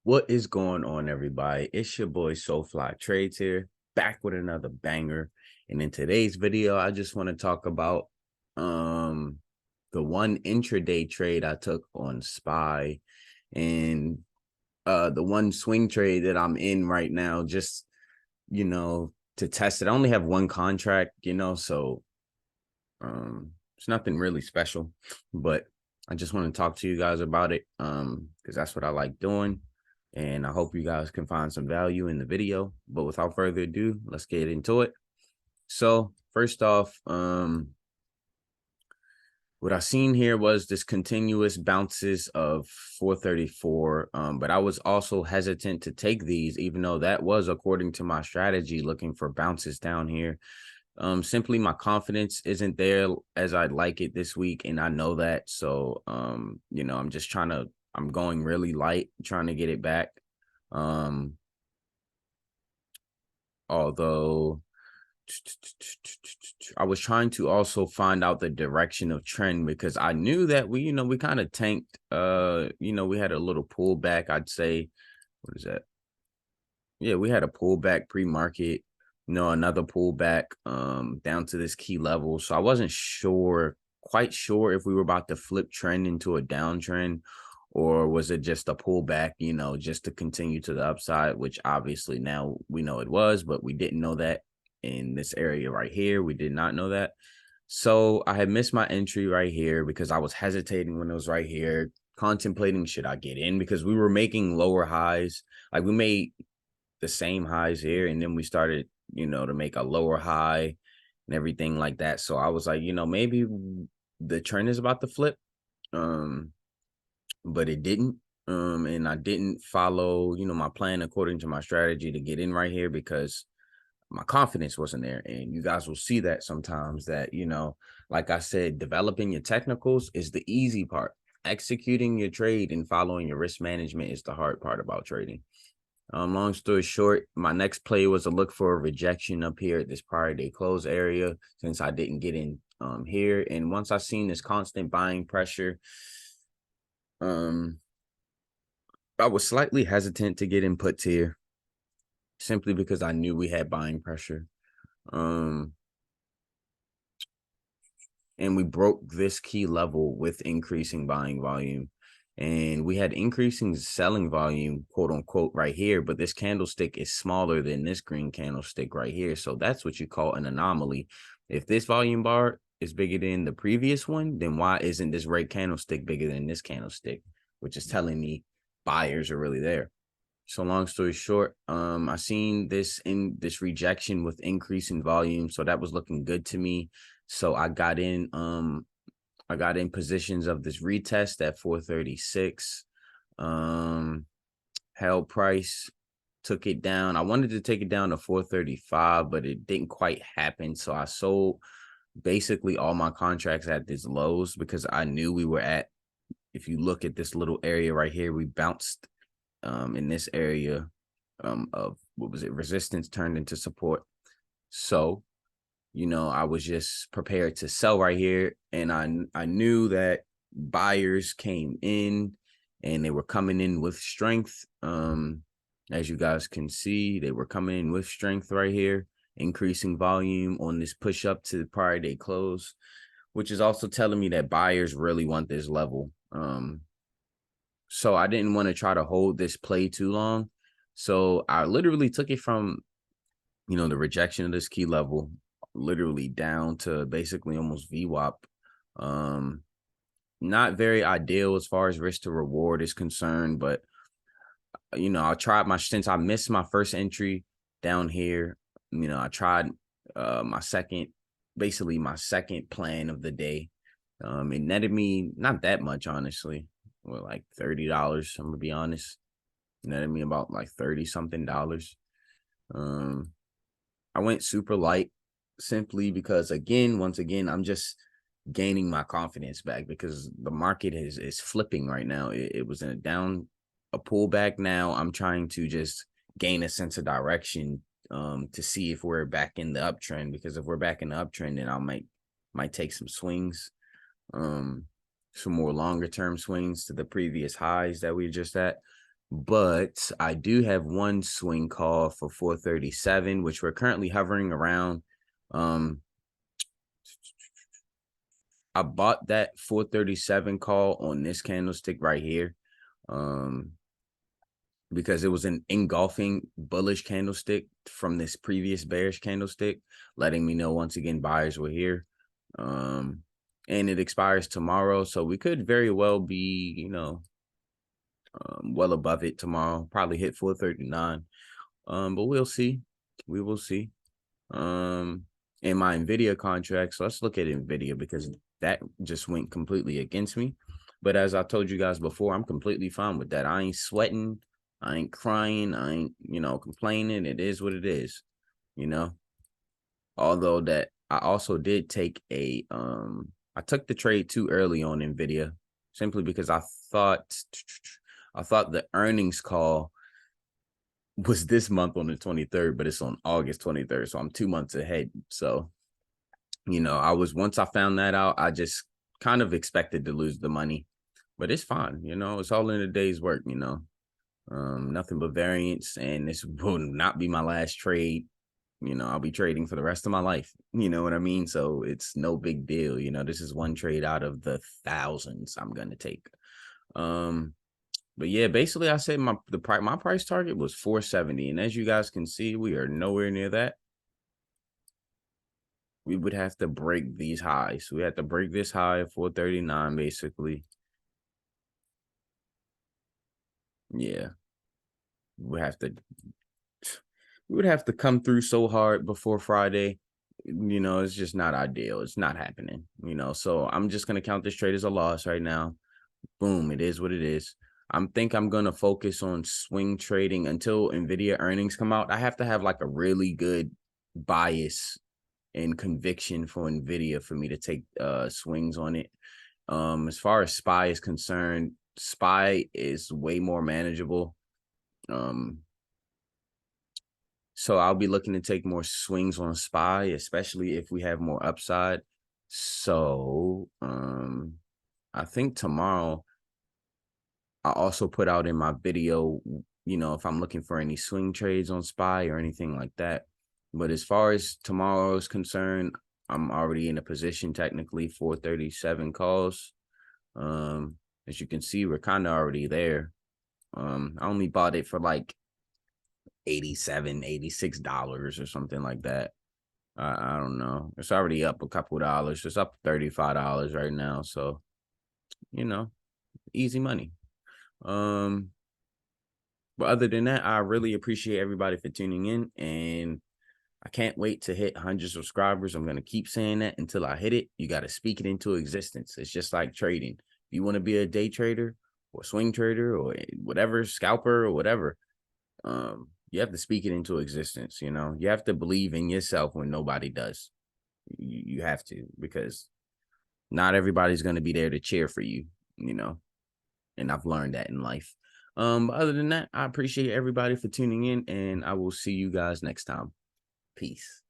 What is going on, everybody? It's your boy Soulfly Trades here, back with another banger. And in today's video, I just want to talk about um the one intraday trade I took on SPY and the one swing trade that I'm in right now, just to test it. I only have one contract, so it's nothing really special, but I just want to talk to you guys about it because that's what I like doing. And I hope you guys can find some value in the video. But without further ado, let's get into it. So first off, what I seen here was this continuous bounces of 434. But I was also hesitant to take these, even though that was according to my strategy, looking for bounces down here. Simply my confidence isn't there as I'd like it this week, and I know that. So I'm going really light, trying to get it back. Although I was trying to also find out the direction of trend, because I knew that we kind of tanked. We had a little pullback, I'd say. What is that? Yeah, we had a pullback pre-market, another pullback down to this key level. So I wasn't quite sure if we were about to flip trend into a downtrend, or was it just a pullback, just to continue to the upside, which obviously now we know it was, but we didn't know that in this area right here. We did not know that. So I had missed my entry right here because I was hesitating when it was right here, contemplating, should I get in? Because we were making lower highs. Like, we made the same highs here, and then we started to make a lower high and everything like that. So I was like, maybe the trend is about to flip, but it didn't. And I didn't follow my plan according to my strategy to get in right here, because my confidence wasn't there. And you guys will see that sometimes, that like I said, developing your technicals is the easy part. Executing your trade and following your risk management is the hard part about trading. Long story short, my next play was to look for a rejection up here at this prior day close area, since I didn't get in here. And once I seen this constant buying pressure, I was slightly hesitant to get in puts here, simply because I knew we had buying pressure. And we broke this key level with increasing buying volume. And we had increasing selling volume, quote unquote, right here. But this candlestick is smaller than this green candlestick right here. So that's what you call an anomaly. If this volume bar is bigger than the previous one, then why isn't this red candlestick bigger than this candlestick? Which is telling me buyers are really there. So long story short, I seen this rejection with increase in volume. So that was looking good to me. So I got in positions of this retest at 436. Held price, took it down. I wanted to take it down to 435, but it didn't quite happen. So I sold basically all my contracts at these lows, because I knew we were at, if you look at this little area right here, we bounced in this area of, what was it, resistance turned into support. So I was just prepared to sell right here. And I knew that buyers came in, and they were coming in with strength. As you guys can see, they were coming in with strength right here, increasing volume on this push up to the prior day close, which is also telling me that buyers really want this level. So I didn't want to try to hold this play too long. So I literally took it from, the rejection of this key level, literally down to basically almost VWAP. Not very ideal as far as risk to reward is concerned, but I tried since I missed my first entry down here, I tried my second plan of the day. It netted me not that much, honestly. Well, like $30, I'm gonna be honest. It netted me about like 30 something dollars. I went super light, simply because, once again, I'm just gaining my confidence back, because the market is flipping right now. It was in a pullback. Now I'm trying to just gain a sense of direction to see if we're back in the uptrend, because if we're back in the uptrend, then I might take some swings, some more longer term swings to the previous highs that we were just at. but I do have one swing call for 437, which we're currently hovering around. I bought that 437 call on this candlestick right here, because it was an engulfing bullish candlestick from this previous bearish candlestick, letting me know once again buyers were here. And it expires tomorrow, so we could very well be, well above it tomorrow, probably hit 439. But we'll see. We will see. In my Nvidia contracts, let's look at Nvidia because that just went completely against me. But as I told you guys before, I'm completely fine with that. I ain't sweating. I ain't crying. I ain't, complaining. It is what it is, you know. Although that I also did take I took the trade too early on Nvidia, simply because I thought the earnings call was this month on the 23rd, but it's on August 23rd. So I'm 2 months ahead. So, once I found that out, I just kind of expected to lose the money, but it's fine. It's all in a day's work, nothing but variance. And this will not be my last trade. I'll be trading for the rest of my life. You know what I mean? So it's no big deal. This is one trade out of the thousands I'm going to take. But yeah, basically I said my price target was 470. And as you guys can see, we are nowhere near that. We would have to break these highs. We had to break this high of 439, basically. Yeah. We would have to come through so hard before Friday. It's just not ideal. It's not happening, so I'm just going to count this trade as a loss right now. Boom. It is what it is. I'm going to focus on swing trading until Nvidia earnings come out. I have to have like a really good bias and conviction for Nvidia for me to take swings on it. As far as SPY is concerned, SPY is way more manageable. So I'll be looking to take more swings on SPY, especially if we have more upside. So I think tomorrow I also put out in my video, if I'm looking for any swing trades on SPY or anything like that. But as far as tomorrow is concerned, I'm already in a position, technically 437 calls. As you can see, we're kind of already there. I only bought it for like $86 or something like that. I don't know. It's already up a couple dollars. It's up $35 right now. So, easy money. But other than that, I really appreciate everybody for tuning in, and I can't wait to hit 100 subscribers. I'm going to keep saying that until I hit it. You got to speak it into existence. It's just like trading. If you want to be a day trader or swing trader or whatever, scalper or whatever, you have to speak it into existence. You have to believe in yourself when nobody does. You have to, because not everybody's going to be there to cheer for you, and I've learned that in life. But other than that, I appreciate everybody for tuning in, and I will see you guys next time. Peace.